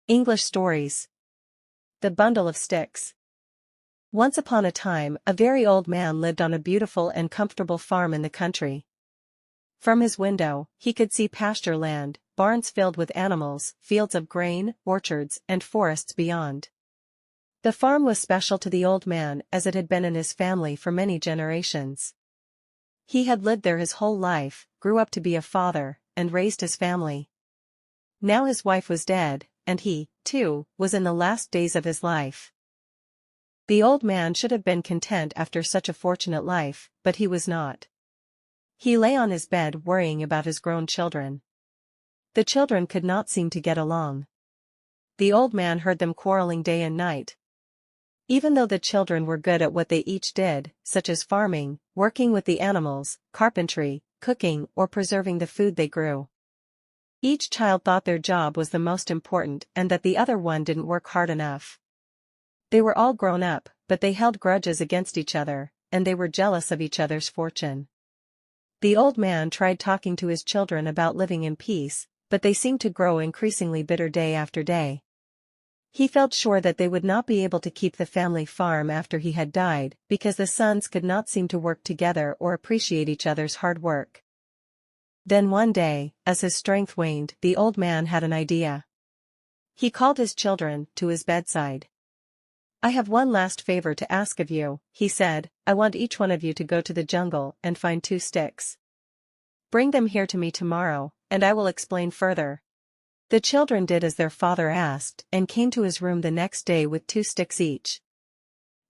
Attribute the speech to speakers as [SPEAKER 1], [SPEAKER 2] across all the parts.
[SPEAKER 1] English stories. The Bundle of Sticks. Once upon a time, a very old man lived on a beautiful and comfortable farm in the country. From his window, he could see pasture land, barns filled with animals, fields of grain, orchards, and forests beyond. The farm was special to the old man as it had been in his family for many generations. He had lived there his whole life, grew up to be a father, and raised his family. Now his wife was dead, and he, too, was in the last days of his life. The old man should have been content after such a fortunate life, but he was not. He lay on his bed worrying about his grown children. The children could not seem to get along. The old man heard them quarreling day and night. Even though the children were good at what they each did, such as farming, working with the animals, carpentry, cooking, or preserving the food they grew. Each child thought their job was the most important and that the other one didn't work hard enough. They were all grown up, but they held grudges against each other, and they were jealous of each other's fortune. The old man tried talking to his children about living in peace, but they seemed to grow increasingly bitter day after day. He felt sure that they would not be able to keep the family farm after he had died, because the sons could not seem to work together or appreciate each other's hard work. Then one day, as his strength waned, the old man had an idea. He called his children to his bedside. "I have one last favor to ask of you," he said. "I want each one of you to go to the jungle and find 2 sticks. Bring them here to me tomorrow, and I will explain further." The children did as their father asked and came to his room the next day with 2 sticks each.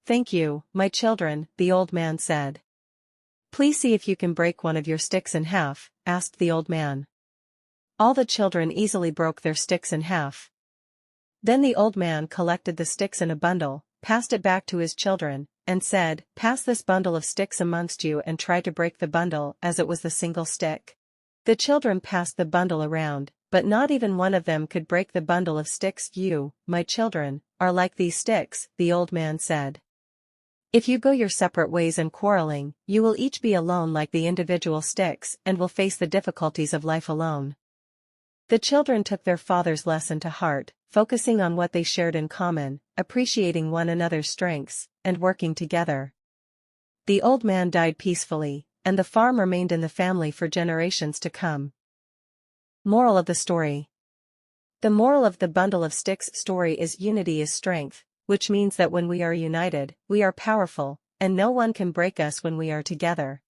[SPEAKER 1] "Thank you, my children," the old man said. "Please see if you can break one of your sticks in half," asked the old man. All the children easily broke their sticks in half. Then the old man collected the sticks in a bundle, passed it back to his children, and said, "Pass this bundle of sticks amongst you and try to break the bundle as it was the single stick." The children passed the bundle around, but not even one of them could break the bundle of sticks. "You, my children, are like these sticks," the old man said. "If you go your separate ways and quarreling, you will each be alone like the individual sticks and will face the difficulties of life alone." The children took their father's lesson to heart, focusing on what they shared in common, appreciating one another's strengths, and working together. The old man died peacefully, and the farm remained in the family for generations to come. Moral of the story. The moral of the Bundle of Sticks story is unity is strength, which means that when we are united, we are powerful, and no one can break us when we are together.